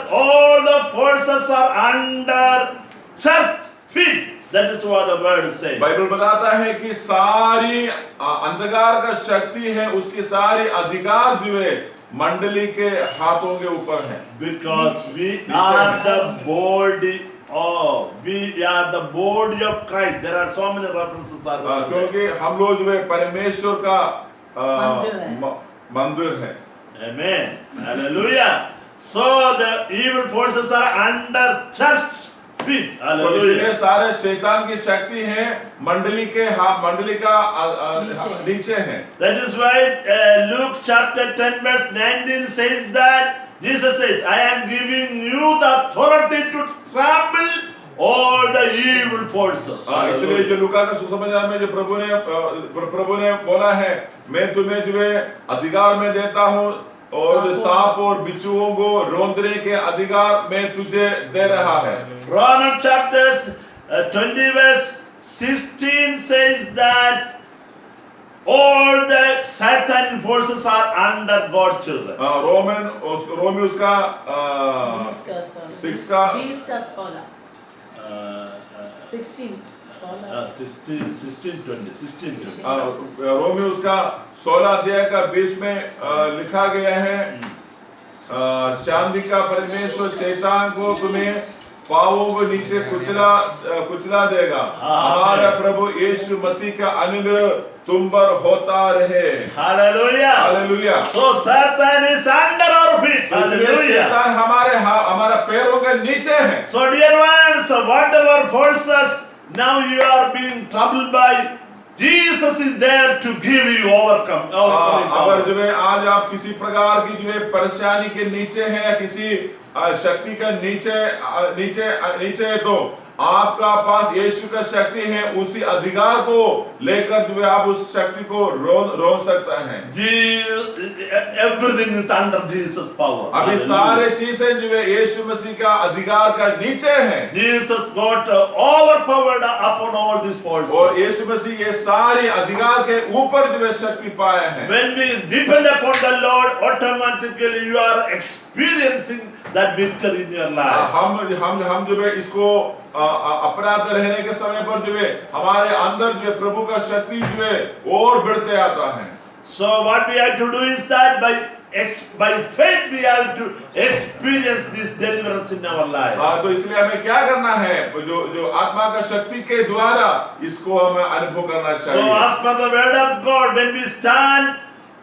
are under church feet. That is what the word says. Bible बताता है कि सारी अंधकार का शक्ति है उसकी सारी अधिकार जो है मंडली के हाथों के ऊपर है। Because we are the body of Christ. There are so many references. क्योंकि हम लोग जो है परमेश्वर का मंदिर है। Amen. Hallelujah. So the evil forces are under church feet. Hallelujah. सारे शैतान की शक्ति है मंडली के मंडली का नीचे है। That is why Luke chapter 10 verse 19 says that Jesus says, I am giving you the authority to trample all the evil forces. इसलिए जो लूका का सुसमाचार में जो प्रभु ने बोला है मैं तुम्हें जो है अधिकार में देता हूँ और सांप और बिच्छुओं को रौंदने के अधिकार मैं तुझे दे रहा है। Romans chapter 20 verse 16 says that all the satanic forces are under God's children. रोमी उसका 16:20. रोमी उसका 16 अध्याय का 20 में लिखा गया है शांति का परमेश्वर शैतान को तुम्हें पावों के नीचे कुचला देगा। हमारा प्रभु यीशु मसीह का अनुग्रह तुम पर होता रहे। Hallelujah. Hallelujah. So Satan is under our our feet. इसलिए Hallelujah. शैतान हमारे पैरों के नीचे है। So dear ones, whatever forces now you are being troubled by, Jesus is there to give you overcoming अगर power. जो है आज आप किसी प्रकार की जो है परेशानी के नीचे है या किसी शक्ति का नीचे है तो आपका पास यीशु का शक्ति है, उसी अधिकार को लेकर जो है आप उस शक्ति को रोक सकता है। Everything is under Jesus' power. अभी सारे चीजें जो है यीशु मसीह का अधिकार का नीचे है। Jesus got overpowered upon all these forces. और यीशु मसीह ये सारे अधिकार के ऊपर जो है शक्ति पाया है। When we depend upon the Lord, automatically you are experiencing that victory in your life. हम जो है इसको अपराध रहने के समय पर जो है हमारे अंदर जो है प्रभु का शक्ति जो है और बढ़ते आता है। So what we have to do is that by faith we have to experience this deliverance in our life. तो इसलिए हमें क्या करना है, जो आत्मा का शक्ति के द्वारा इसको हमें अनुभव करना So चाहिए। as per the word of God, when we stand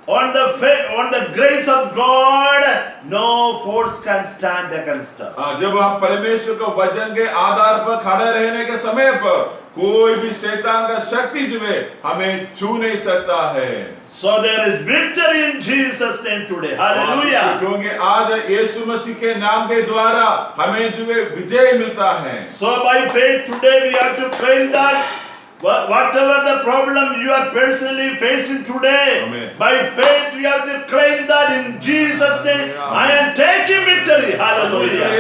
on the faith, on the grace of God, no force can stand against us. जब हम परमेश्वर के वचन के आधार पर खड़े रहने के समय पर कोई भी शैतान का शक्ति जो है हमें छू नहीं सकता है। So there is victory in Jesus' name today. Hallelujah. क्योंकि आज यीशु मसीह के नाम के द्वारा हमें जो है विजय मिलता है। So by faith today we have to claim that whatever the problem you are personally facing today, Amen. by faith we have to claim that in Jesus' name, I am taking victory. Hallelujah.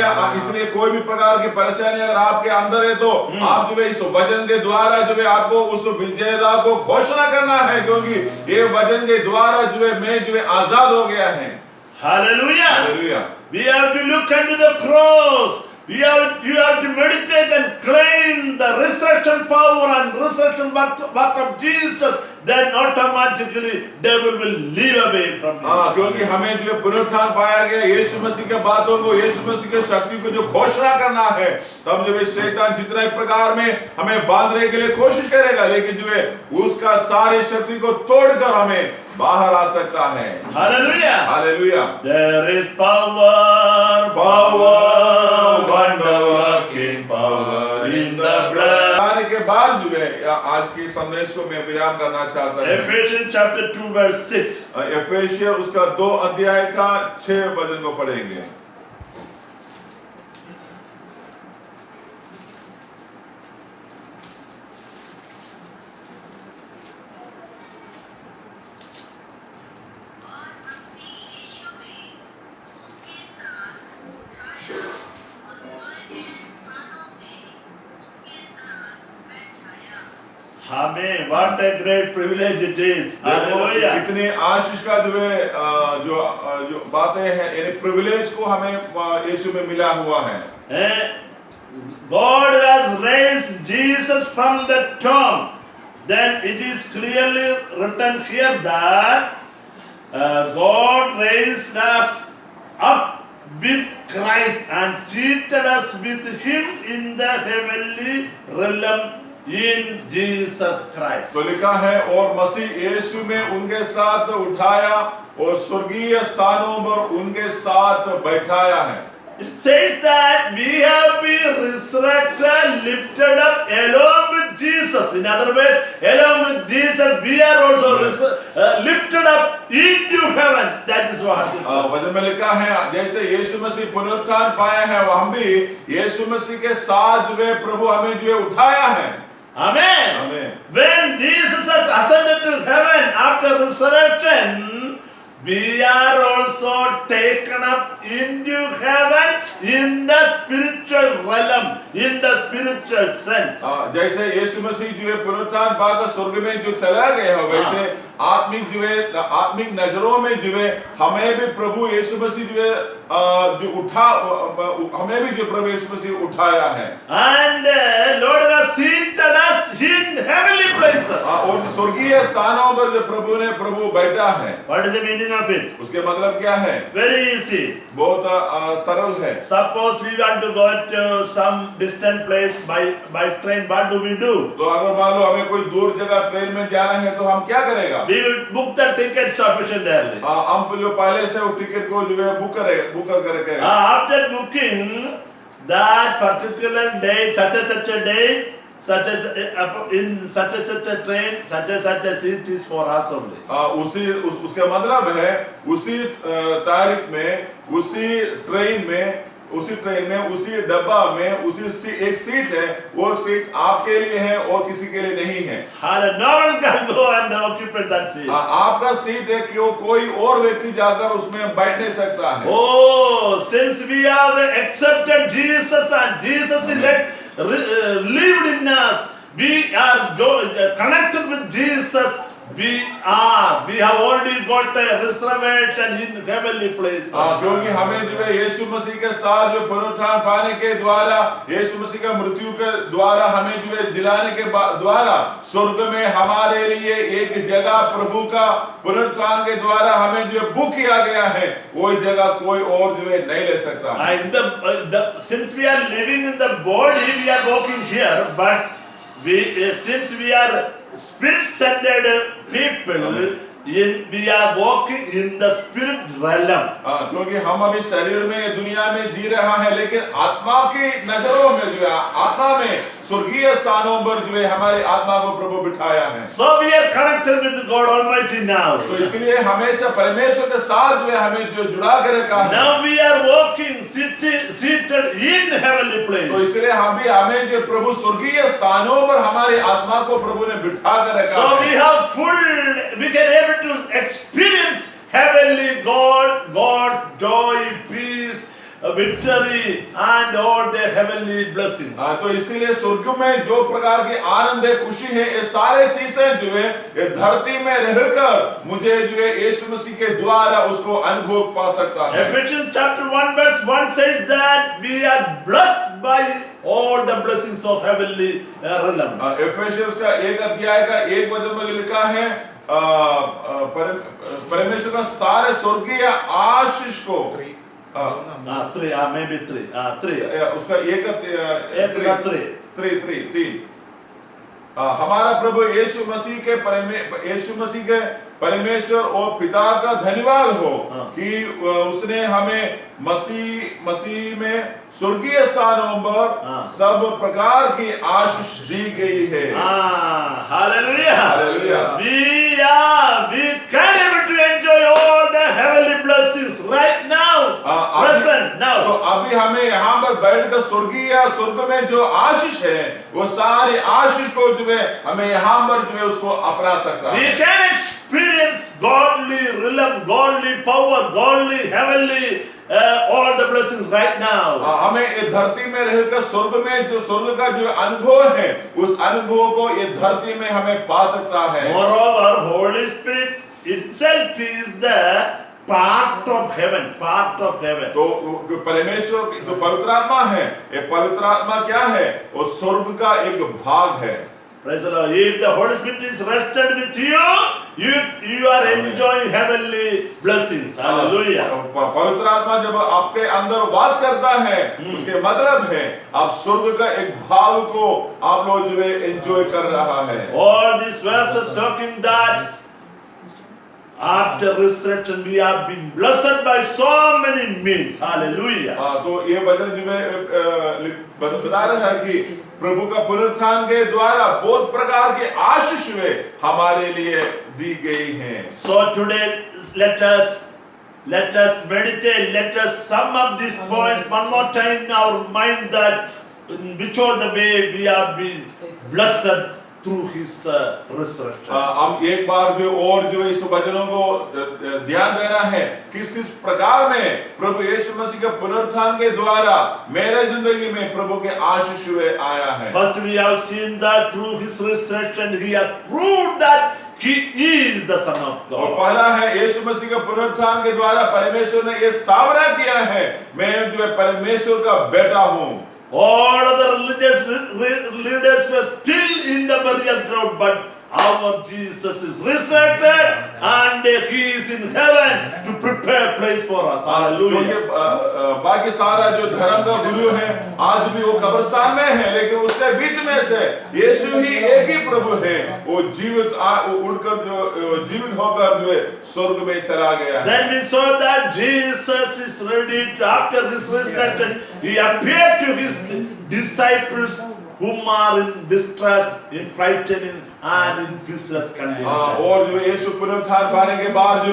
इसलिए कोई भी प्रकार की परेशानी अगर आपके अंदर है तो आप जो है इस वचन के द्वारा जो है आपको उस विजयता को घोषणा करना है, क्योंकि ये वचन के द्वारा जो है मैं जो है आजाद हो गया है। Hallelujah. Hallelujah. We have to look into the cross. You have to meditate and claim the resurrection power and resurrection work of Jesus. Then automatically devil will leave away from you. क्योंकि हमें जो है पुनरुत्थान पाया गया, यीशु मसीह के बातों को, यीशु मसीह के शक्ति को जो घोषणा करना है, तब जो है शैतान जितना प्रकार में हमें बांधने के लिए कोशिश करेगा, लेकिन जो है उसका सारे शक्ति को तोड़कर हमें बाहर आ सकता है। Hallelujah. Hallelujah. There is power, wonder working power in the blood. आने के बाद जो है आज के संदेश को मैं विराम करना चाहता हूँ। Ephesians chapter 2 verse 6. एफेसियर उसका 2 अध्याय का 6 वचन को पढ़ेंगे। Amen. What a great privilege it is. Hallelujah. कितने आशीष का जो है जो बातें हैं, यानी प्रिविलेज को हमें यीशु में मिला हुआ है। God has raised Jesus from the tomb. Then it is clearly written here that God raised us up with Christ and seated us with Him in the heavenly realm in Jesus Christ. तो लिखा है और मसीह यीशु में उनके साथ उठाया और स्वर्गीय स्थानों पर उनके साथ बैठाया है। It says that we have been resurrected, lifted up along with Jesus. In other words, along with Jesus, we are also lifted up into heaven. That is what. वचन में लिखा है जैसे यीशु मसीह पुनरुत्थान पाया है, वो हम भी यीशु मसीह के साथ जो है प्रभु हमें जो है उठाया है। Amen. Amen. When Jesus has ascended to heaven after resurrection, we are also taken up into heaven in the spiritual realm, in the spiritual sense. जैसे यीशु मसीह जो है पुनरुत्थान पाकर स्वर्ग में जो चला गया है, वैसे आत्मिक जो है आत्मिक नजरों में जो है हमें भी प्रभु यीशु मसीह जो है हमें भी जो प्रभु यीशु मसीह उठाया है। And Lord has seated us in heavenly places. places. उन स्वर्गीय स्थानों पर जो प्रभु बैठा है, What is the meaning of it? उसके मतलब क्या है? Very easy. बहुत सरल है। Suppose we want to go to some distant place by train, what do we do? तो अगर मान लो हमें कोई दूर जगह ट्रेन में जाना है तो हम क्या करेगा? We will book the ticket sufficiently early. हम जो पहले से वो टिकट को जो है बुक करके After booking that particular day, such a day, such as in such a train, such a seat is for us only. उसका मतलब है उसी तारीख में, उसी ट्रेन में, उसी डब्बा में, एक सीट है, वो सीट आपके लिए है और किसी के लिए नहीं है। No one can go and occupy that seat. आपका सीट है कि कोई और व्यक्ति जाकर उसमें बैठ नहीं सकता है। Oh, since we have accepted Jesus and Jesus is lived in us, we are connected with Jesus. We have already got a reservation in heavenly places. क्योंकि हमें जो है यीशु मसीह के साथ जो पुनरुत्थान पाने के द्वारा, यीशु मसीह का मृत्यु के द्वारा हमें जो है जिलाने के द्वारा स्वर्ग में हमारे लिए एक जगह प्रभु का पुनरुत्थान के द्वारा हमें जो बुक किया गया है, वो जगह कोई और जो है नहीं ले सकता। Since we are living in the body, we are walking here, but since we are spirit-centered people, we are walking in the spirit realm. क्योंकि हम अभी शरीर में दुनिया में जी रहा है, लेकिन आत्मा की नजरों में जो है, आत्मा में स्वर्गीय स्थानों पर जो है हमारी आत्मा को प्रभु बिठाया है। So we are connected with God Almighty now. तो इसलिए हमेशा परमेश्वर के साथ जो है हमें जो जुड़ा कर रखा है। Now we are walking seated in heavenly place. तो इसलिए हमें जो प्रभु स्वर्गीय स्थानों पर हमारी आत्मा को प्रभु ने बिठा कर रखा है। So we have we can able to experience heavenly God's joy, peace, victory and all the heavenly blessings. तो इसीलिए स्वर्ग में जो प्रकार की आनंद है, खुशी है, ये सारे चीजें जो है ये धरती में रहकर मुझे जो है यीशु मसीह के द्वारा उसको अनुभव पा सकता है। Ephesians chapter 1 verse 1 says that we are blessed by all the blessings of heavenly realms. एफेसियंस का 1 अध्याय का 1 वचन में लिखा है परमेश्वर का सारे स्वर्गीय आशीष को उसका तीन हमारा प्रभु यीशु मसीह के परमेश्वर और पिता का धन्यवाद हो कि उसने हमें मसीह में स्वर्गीय स्थानों पर सब प्रकार की आशीष दी गई है। Hallelujah. We can able to enjoy all the heavenly blessings right now, present now. तो अभी हमें यहाँ पर बैठकर स्वर्ग में जो आशीष है, वो सारी आशीष को जो है हमें यहाँ पर जो है उसको अपना सकता है। We can experience godly realm, godly power, godly heavenly all the blessings right now. हमें ये धरती में रहकर स्वर्ग का जो अनुभव है, उस अनुभव को ये धरती में हमें पा सकता है। Moreover, Holy Spirit itself is the part of heaven. तो परमेश्वर जो पवित्र आत्मा है, ये पवित्र आत्मा क्या है? वो स्वर्ग का एक भाग है। Praise the Lord. If the Holy Spirit is rested with you, you are enjoying heavenly blessings. Hallelujah. पवित्र आत्मा जब आपके अंदर वास करता है, उसके मतलब है आप स्वर्ग का एक भाग को आप लोग जो है एंजॉय कर रहा है। All these verses talking that after resurrection we have been blessed by so many means. Hallelujah. तो ये वचन जो है बता रहा है कि प्रभु का पुनरुत्थान के द्वारा बहुत प्रकार के आशीष वे हमारे लिए दी गई हैं। So today let us meditate, let us sum up these points one more time in our mind, that which all the way we have been blessed through his resurrection. हम एक बार जो और जो इस वचनों को ध्यान देना है, किस प्रकार में प्रभु यीशु मसीह के पुनरुत्थान के द्वारा मेरे जिंदगी में प्रभु के आशीष वे आया है। First we have seen that through his resurrection he has proved that he is the Son of God. और पहला है यीशु मसीह के पुनरुत्थान के द्वारा परमेश्वर ने ये स्थापना किया है, मैं जो है परमेश्वर का बेटा हूँ। All other religious leaders were still in the burial ground, but our Jesus is resurrected and he is in heaven to prepare place for us. क्योंकि Hallelujah. बाकी सारा जो धर्म का गुरु है आज भी वो कब्रिस्तान में है, लेकिन उसके बीच में से यीशु ही एक ही प्रभु है। वो जीवित उड़कर जो जीवित होकर जो है स्वर्ग में चला गया है। Then we saw that Jesus is ready to, after his resurrection, he appeared to his disciples whom are in distress, in frightening and in distress condition. और जो यीशु पुनरुत्थान पाने के बाद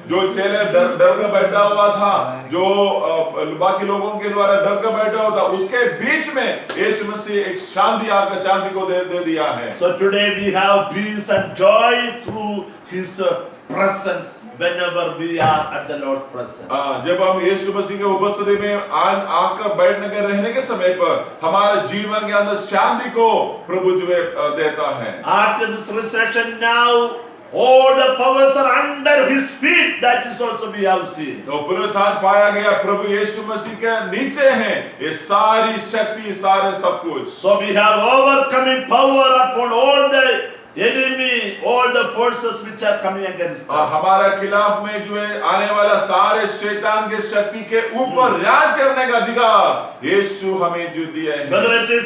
जो चेले डर कर बैठा हुआ था, जो बाकी लोगों के द्वारा डर कर बैठा हुआ था, उसके बीच में यीशु मसीह एक शांति आकर शांति को दे दिया है। So today we have peace and joy through his presence whenever we are at the Lord's presence. जब हम यीशु मसीह के उपस्थिति में आकर बैठने के रहने के समय पर हमारे जीवन के अंदर शांति को प्रभु जो देता है। After this resurrection, now all the powers are under his feet. That is also we have seen. तो पुनरुत्थान पाया गया, प्रभु यीशु मसीह के नीचे हैं ये सारी शक्ति, सारे सब कुछ। So we have overcoming power upon all the enemy, all the forces which are coming against us. हमारा खिलाफ में जो है आने वाला सारे शैतान के शक्ति के ऊपर राज करने का अधिकार यीशु हमें जो दिया है। Whether it is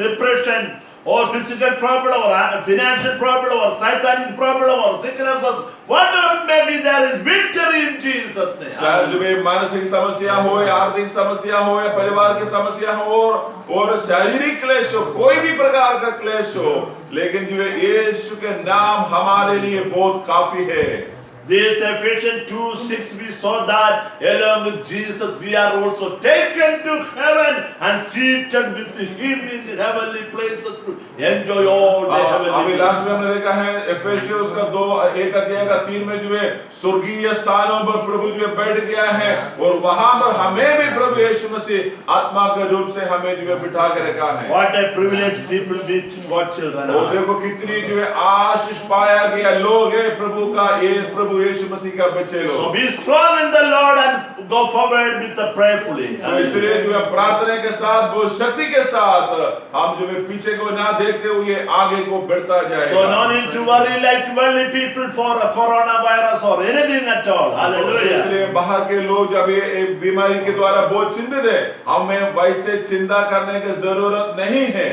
depression or physical problem or financial problem or satanic problem or sicknesses, whatever it may be, there is victory in Jesus' name. चाहे जो भी मानसिक समस्या हो या आर्थिक समस्या हो या परिवार की समस्या हो और शारीरिक क्लेश हो, कोई भी प्रकार का क्लेश हो, लेकिन जो है यीशु के नाम हमारे लिए बहुत काफी है। This Ephesians 2:6 we saw that along with Jesus we are also taken to heaven and seated with him in the heavenly places to enjoy all the heavenly अभी places. लास्ट में हमने देखा है एफेसियंस का 2:1-3 में जो है स्वर्गीय स्थानों पर प्रभु जो है बैठ गया है और वहां पर हमें भी प्रभु यीशु मसीह आत्मा के रूप से हमें जो है बिठा के रखा है। What a privileged people be God's children और are. देखो कितनी जो है आशीष पाया गया लोग है प्रभु का, ये प्रभु यीशु मसीह का बच्चे So लोग। be strong in the Lord and go forward with the prayerfully. तो इसलिए जो है प्रार्थना के साथ, बहुत शक्ति के साथ हम जो है पीछे को ना देखते हुए आगे को बढ़ता जाएगा। So no need to worry like worldly people for a coronavirus or anything at all. Hallelujah. इसलिए बाहर के लोग जब ये बीमारी के द्वारा बहुत चिंतित है, हमें वैसे चिंता करने की जरूरत नहीं है।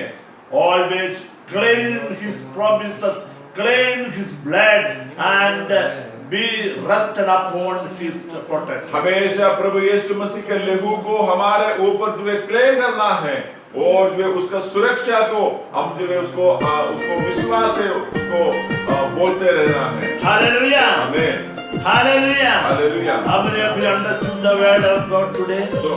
Always claim his promises, claim his blood and be rested upon his protection. हमेशा प्रभु यीशु मसीह के लहू को हमारे ऊपर जो है क्लेम करना है और जो है उसका सुरक्षा को हम जो है उसको विश्वास से उसको बोलते रहना है। Hallelujah. आमीन। Hallelujah. Hallelujah. How many of you understood the word of God today? तो